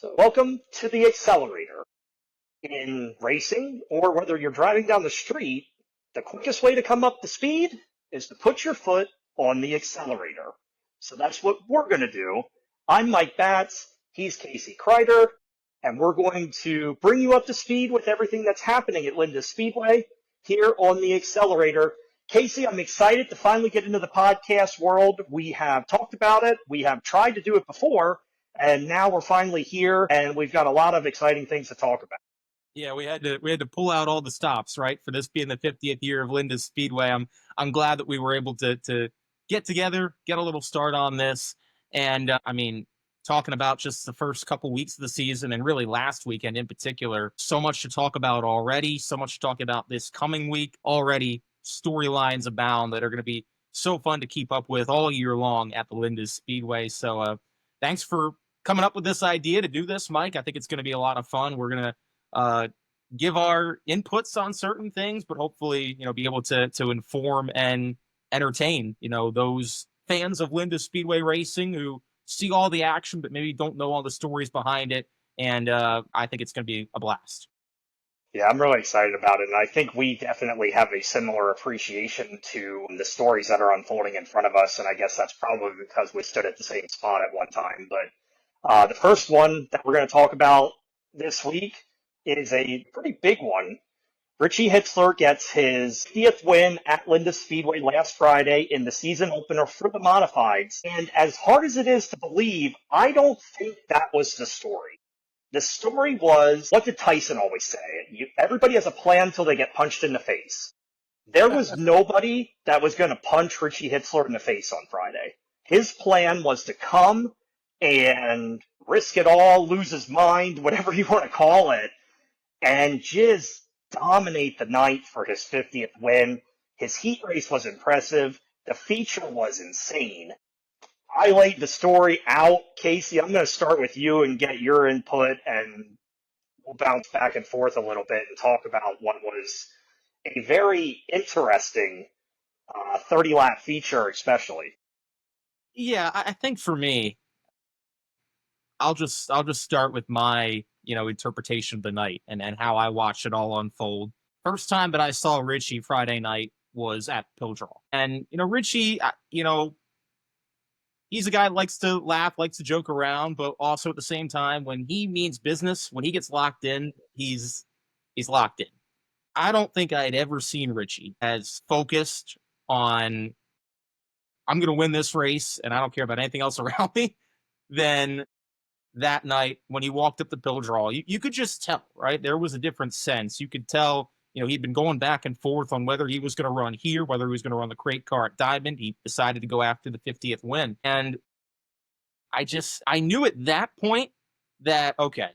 So, welcome to the Accelerator. In racing, or whether you're driving down the street, the quickest way to come up to speed is to put your foot on the accelerator. So that's what we're going to do. I'm Mike Batz, he's Kasey Kreider, and we're going to bring you up to speed with everything that's happening at Linda Speedway here on the Accelerator. Kasey, I'm excited to finally get into the podcast world. We have talked about it. We have tried to do it before. And now we're finally here, and we've got a lot of exciting things to talk about. Yeah, we had to pull out all the stops, right? For this being the 50th year of Linda's Speedway. I'm glad that we were able to get together, get a little start on this. And talking about just the first couple weeks of the season and really last weekend in particular, so much to talk about already, so much to talk about this coming week already. Storylines abound that are going to be so fun to keep up with all year long at the Linda's Speedway. So thanks for coming up with this idea to do this, Mike. I think it's going to be a lot of fun. We're going to give our inputs on certain things, but hopefully, be able to inform and entertain, those fans of Linda Speedway racing who see all the action, but maybe don't know all the stories behind it. And I think it's going to be a blast. Yeah, I'm really excited about it. And I think we definitely have a similar appreciation to the stories that are unfolding in front of us. And I guess that's probably because we stood at the same spot at one time. But the first one that we're going to talk about this week is a pretty big one. Richie Hitzler gets his 50th win at Linda Speedway last Friday in the season opener for the modifieds. And as hard as it is to believe, I don't think that was the story. The story was, what did Tyson always say? Everybody has a plan until they get punched in the face. There was nobody that was going to punch Richie Hitzler in the face on Friday. His plan was to come and risk it all, lose his mind, whatever you want to call it, and just dominate the night for his 50th win. His heat race was impressive. The feature was insane. I laid the story out. Kasey, I'm going to start with you and get your input, and we'll bounce back and forth a little bit and talk about what was a very interesting 30-lap feature especially. Yeah, I think for me, I'll just start with my, interpretation of the night and how I watched it all unfold. First time that I saw Richie Friday night was at Pildraw. And, Richie, he's a guy that likes to laugh, likes to joke around, but also at the same time, when he means business, when he gets locked in, he's locked in. I don't think I'd ever seen Richie as focused on, I'm going to win this race and I don't care about anything else around me, than that night when he walked up the Pildraw. You could just tell, right? There was a different sense. You could tell, he'd been going back and forth on whether he was going to run here, whether he was going to run the crate car at Diamond. He decided to go after the 50th win. And I knew at that point that, okay,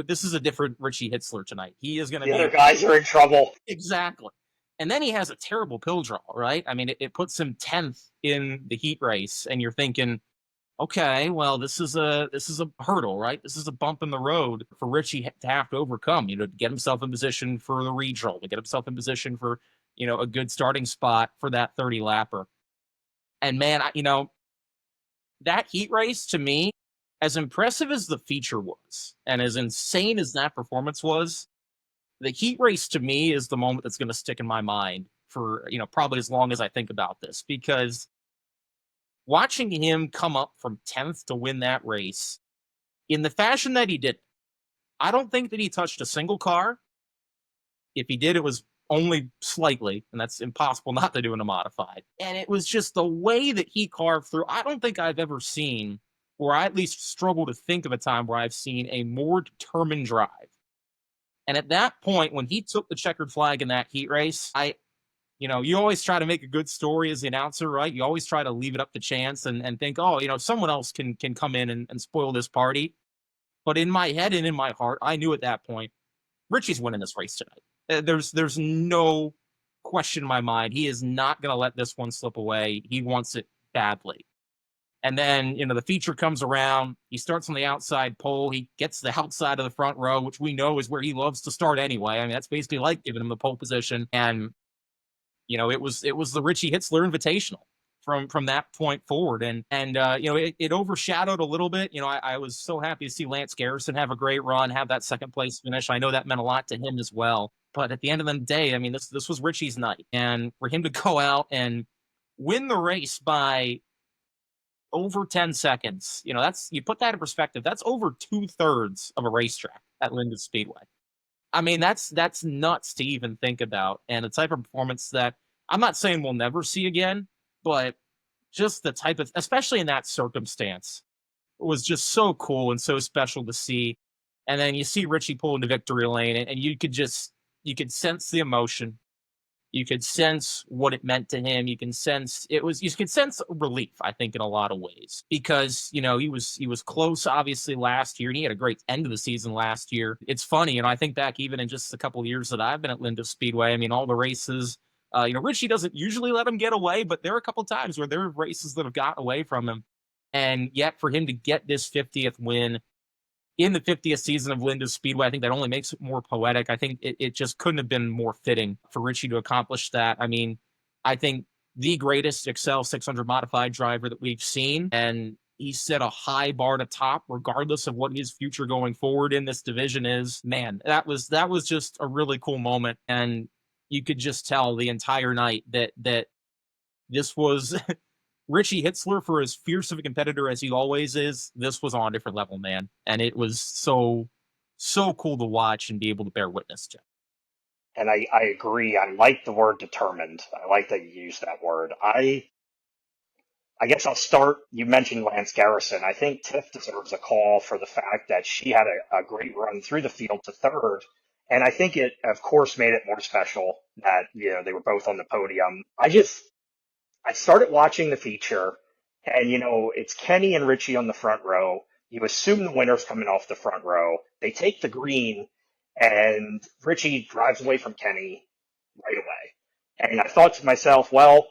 this is a different Richie Hitzler tonight. He is going to be... The other guys are in trouble. Exactly. And then he has a terrible Pildraw, right? I mean, it puts him 10th in the heat race, and you're thinking, okay, well, this is a hurdle, right? This is a bump in the road for Richie to have to overcome, to get himself in position for the regional, to get himself in position for, a good starting spot for that 30-lapper. And man, that heat race to me, as impressive as the feature was, and as insane as that performance was, the heat race to me is the moment that's going to stick in my mind for, probably as long as I think about this, because watching him come up from 10th to win that race in the fashion that he did, I don't think that he touched a single car. If he did, it was only slightly, and that's impossible not to do in a modified. And it was just the way that he carved through. I don't think I've ever seen, or I at least struggle to think of a time where I've seen a more determined drive. And at that point, when he took the checkered flag in that heat race, you always try to make a good story as the announcer, right? You always try to leave it up to chance and think, oh, someone else can come in and spoil this party. But in my head and in my heart, I knew at that point, Richie's winning this race tonight. There's no question in my mind. He is not going to let this one slip away. He wants it badly. And then, the feature comes around. He starts on the outside pole. He gets the outside of the front row, which we know is where he loves to start anyway. I mean, that's basically like giving him the pole position. And it was the Richie Hitzler Invitational. from that point forward. And it overshadowed a little bit. I was so happy to see Lance Garrison have a great run, have that second place finish. I know that meant a lot to him as well. But at the end of the day, I mean, this was Richie's night, and for him to go out and win the race by over 10 seconds, that's, you put that in perspective, that's over 2/3 of a racetrack at Linda Speedway. I mean, that's nuts to even think about, and the type of performance that I'm not saying we'll never see again, but just the type of, especially in that circumstance, was just so cool and so special to see. And then you see Richie pull into victory lane, and you could sense the emotion. You could sense what it meant to him. You could sense relief, I think, in a lot of ways, because he was close obviously last year, and he had a great end of the season last year. It's funny, I think back even in just a couple of years that I've been at Linda Speedway. I mean, all the races, Richie doesn't usually let him get away, but there are a couple times where there are races that have gotten away from him, and yet for him to get this 50th win in the 50th season of Linda Speedway, I think that only makes it more poetic. I think it just couldn't have been more fitting for Richie to accomplish that. I mean, I think the greatest Excel 600 modified driver that we've seen, and he set a high bar to top, regardless of what his future going forward in this division is. Man, that was just a really cool moment, and you could just tell the entire night that this was Richie Hitzler, for as fierce of a competitor as he always is, this was on a different level, man. And it was so cool to watch and be able to bear witness to. And I agree. I like the word determined. I like that you use that word. I guess I'll start. You mentioned Lance Garrison. I think Tiff deserves a call for the fact that she had a great run through the field to third. And I think it, of course, made it more special that, they were both on the podium. I started watching the feature, and, it's Kenny and Richie on the front row. You assume the winner's coming off the front row. They take the green, and Richie drives away from Kenny right away. And I thought to myself, well,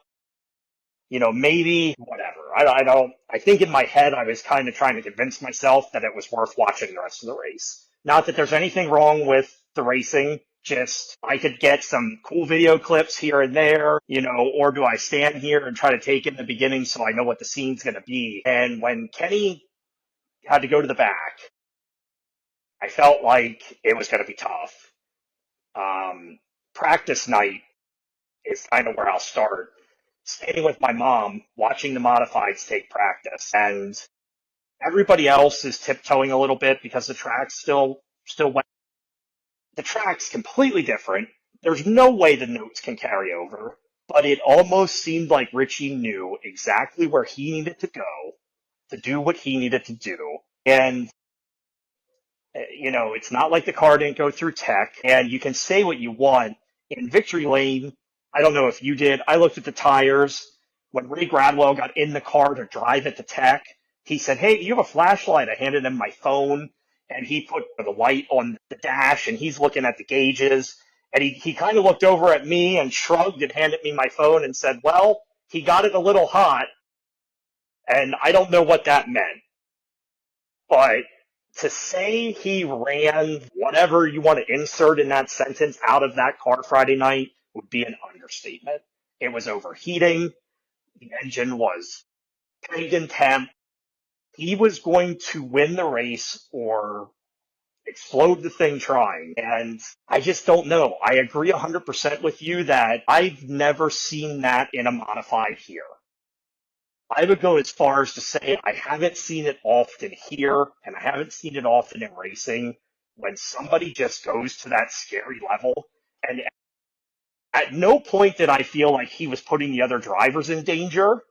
maybe whatever. I think in my head, I was kind of trying to convince myself that it was worth watching the rest of the race. Not that there's anything wrong with the racing, just I could get some cool video clips here and there, or do I stand here and try to take it in the beginning so I know what the scene's going to be? And when Kenny had to go to the back, I felt like it was going to be tough. Practice night is kind of where I'll start. Staying with my mom, watching the modifieds take practice, and everybody else is tiptoeing a little bit because the track's still wet. The track's completely different. There's no way the notes can carry over, but it almost seemed like Richie knew exactly where he needed to go to do what he needed to do. And, it's not like the car didn't go through tech, and you can say what you want. In victory lane, I don't know if you did, I looked at the tires. When Ray Gradwell got in the car to drive at the tech, he said, "Hey, you have a flashlight?" I handed him my phone, and he put the light on the dash, and he's looking at the gauges. And he kind of looked over at me and shrugged and handed me my phone and said, "Well, he got it a little hot." And I don't know what that meant. But to say he ran whatever you want to insert in that sentence out of that car Friday night would be an understatement. It was overheating. The engine was pegged in temp. He was going to win the race or explode the thing trying. And I just don't know. I agree 100% with you that I've never seen that in a modified here. I would go as far as to say I haven't seen it often here, and I haven't seen it often in racing, when somebody just goes to that scary level. And at no point did I feel like he was putting the other drivers in danger.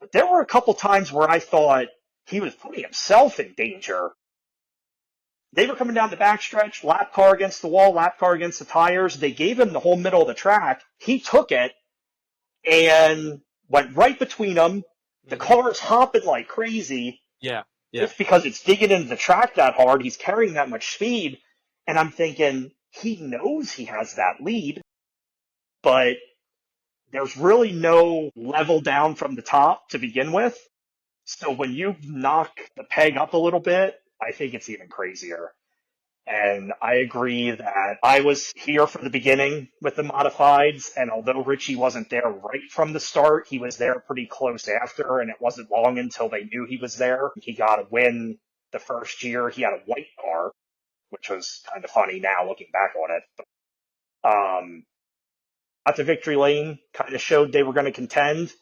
But there were a couple times where I thought he was putting himself in danger. They were coming down the backstretch, lap car against the wall, lap car against the tires. They gave him the whole middle of the track. He took it and went right between them. The car's hopping like crazy. Yeah. Just because it's digging into the track that hard. He's carrying that much speed. And I'm thinking, he knows he has that lead, but there's really no level down from the top to begin with. So when you knock the peg up a little bit, I think it's even crazier. And I agree that I was here for the beginning with the modifieds, and although Richie wasn't there right from the start, he was there pretty close after, and it wasn't long until they knew he was there. He got a win the first year. He had a white car, which was kind of funny now looking back on it. Got to victory lane, kind of showed they were going to contend,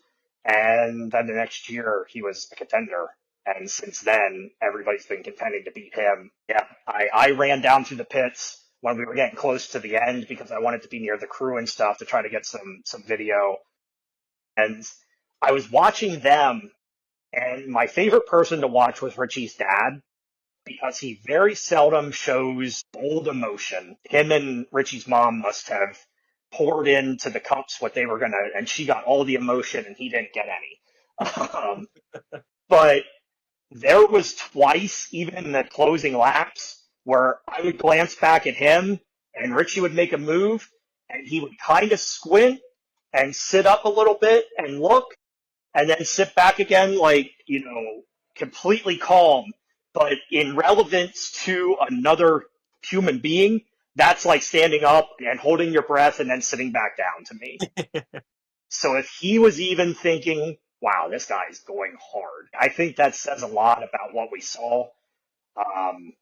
and then the next year he was a contender. And since then, everybody's been contending to beat him. Yeah, I ran down through the pits when we were getting close to the end because I wanted to be near the crew and stuff to try to get some video. And I was watching them, and my favorite person to watch was Richie's dad because he very seldom shows bold emotion. Him and Richie's mom must have poured into the cups what they were gonna, and she got all the emotion and he didn't get any. But there was twice, even in the closing laps, where I would glance back at him and Richie would make a move and he would kind of squint and sit up a little bit and look and then sit back again, like, completely calm. But in relevance to another human being, that's like standing up and holding your breath and then sitting back down to me. So if he was even thinking, wow, this guy's going hard, I think that says a lot about what we saw. Um,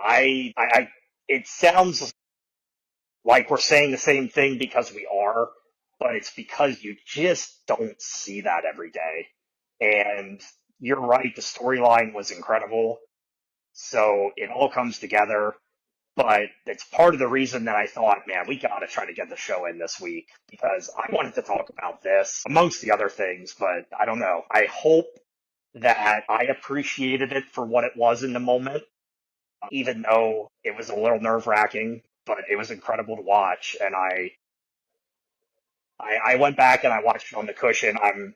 it sounds like we're saying the same thing because we are, but it's because you just don't see that every day. And you're right, the storyline was incredible. So it all comes together. But it's part of the reason that I thought, man, we got to try to get the show in this week because I wanted to talk about this amongst the other things. But I don't know. I hope that I appreciated it for what it was in the moment, even though it was a little nerve wracking, but it was incredible to watch. And I went back and I watched it on the cushion. I'm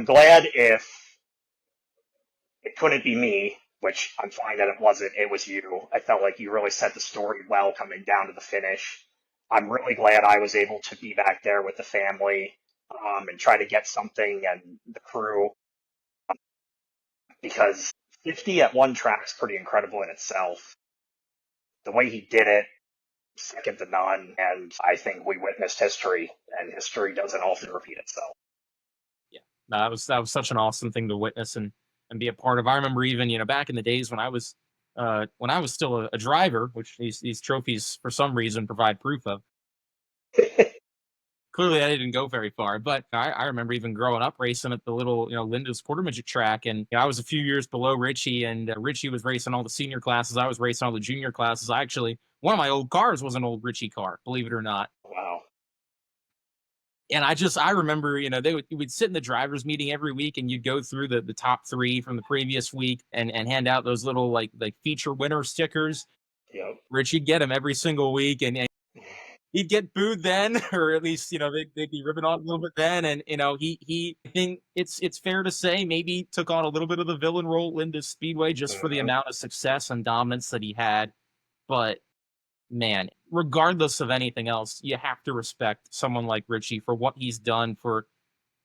glad if it couldn't be me, which I'm fine that it wasn't. It was you. I felt like you really set the story well coming down to the finish. I'm really glad I was able to be back there with the family and try to get something and the crew because 50 at one track is pretty incredible in itself. The way he did it, second to none, and I think we witnessed history, and history doesn't often repeat itself. Yeah, no, that was such an awesome thing to witness and be a part of. I remember even back in the days when I was still a driver, which these trophies for some reason provide proof of. Clearly, I didn't go very far, but I remember even growing up racing at the little Linda's quarter midget track, and I was a few years below Richie, and Richie was racing all the senior classes. I was racing all the junior classes. One of my old cars was an old Richie car, believe it or not. Wow. And I remember, we'd sit in the drivers meeting every week and you'd go through the top three from the previous week and hand out those little like feature winner stickers. Yep. Rich, you'd get them every single week and he'd get booed then, or at least, they'd be ripping on a little bit then. And, he, I think it's fair to say maybe took on a little bit of the villain role at Linda's Speedway just for the amount of success and dominance that he had. But man, regardless of anything else, you have to respect someone like Richie for what he's done for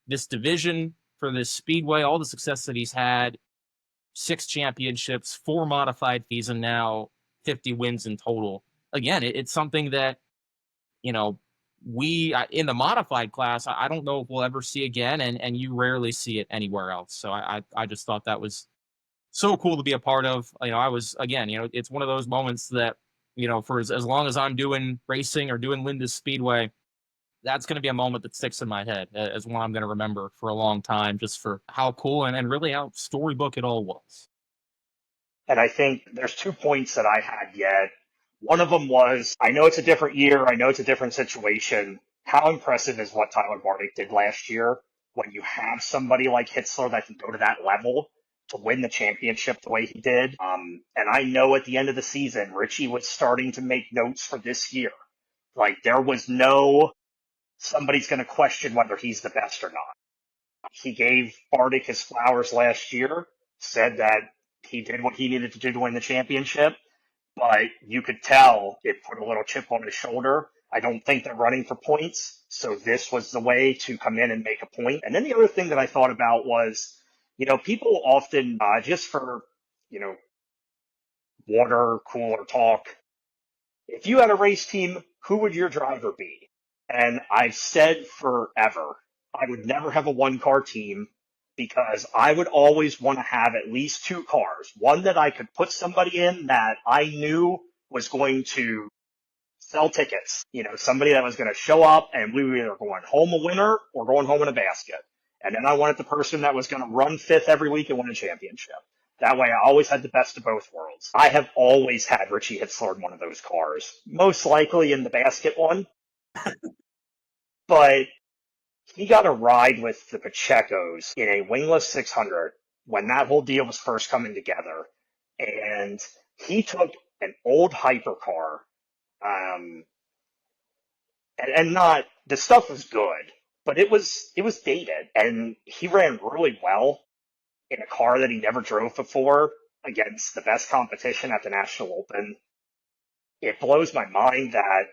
this division, for this speedway, all the success that he's had, 6 championships, 4 modified fees, and now 50 wins in total. Again, it's something that, we in the modified class, I don't know if we'll ever see again, and you rarely see it anywhere else. So I just thought that was so cool to be a part of. I was, again, it's one of those moments that, for as long as I'm doing racing or doing Linda's Speedway, that's going to be a moment that sticks in my head as one I'm going to remember for a long time, just for how cool and really how storybook it all was. And I think there's 2 points that I had yet. One of them was, I know it's a different year. I know it's a different situation. How impressive is what Tyler Bardick did last year when you have somebody like Hitzler that can go to that level to win the championship the way he did? And I know at the end of the season, Richie was starting to make notes for this year. Like there was no, somebody's going to question whether he's the best or not. He gave Bardick his flowers last year, said that he did what he needed to do to win the championship, but you could tell it put a little chip on his shoulder. I don't think they're running for points, so this was the way to come in and make a point. And then the other thing that I thought about was, people often, just for, you know, water cooler talk. If you had a race team, who would your driver be? And I've said forever, I would never have a one car team because I would always want to have at least two cars. One that I could put somebody in that I knew was going to sell tickets. Somebody that was going to show up and we were either going home a winner or going home in a basket. And then I wanted the person that was going to run fifth every week and win a championship. That way I always had the best of both worlds. I have always had Richie Hitzler in one of those cars, most likely in the basket one, but he got a ride with the Pachecos in a wingless 600 when that whole deal was first coming together. And he took an old hypercar, um, and not the stuff was good, but it was dated, and he ran really well in a car that he never drove before against the best competition at the National Open. It blows my mind that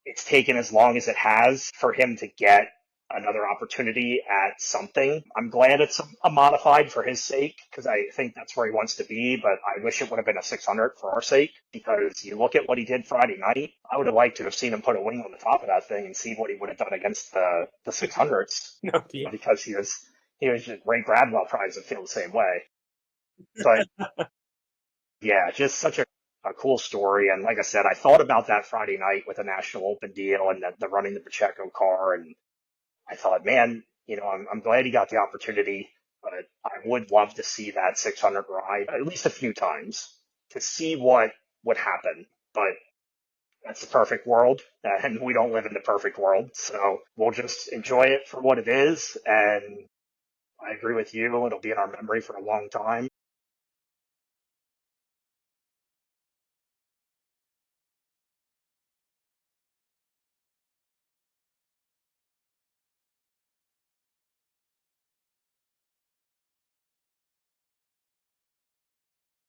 it's taken as long as it has for him to get another opportunity at something. I'm glad it's a modified for his sake because I think that's where he wants to be, but I wish it would have been a 600 for our sake because you look at what he did Friday night. I would have liked to have seen him put a wing on the top of that thing and see what he would have done against the 600s No, yeah. because he was just Ray Bradwell probably doesn't feel the same way. But yeah, just such a cool story. And like I said, I thought about that Friday night with the National Open deal and the running the Pacheco car. And I thought, man, I'm glad he got the opportunity, but I would love to see that 600 ride at least a few times to see what would happen. But that's the perfect world, and we don't live in the perfect world. So we'll just enjoy it for what it is. And I agree with you. It'll be in our memory for a long time.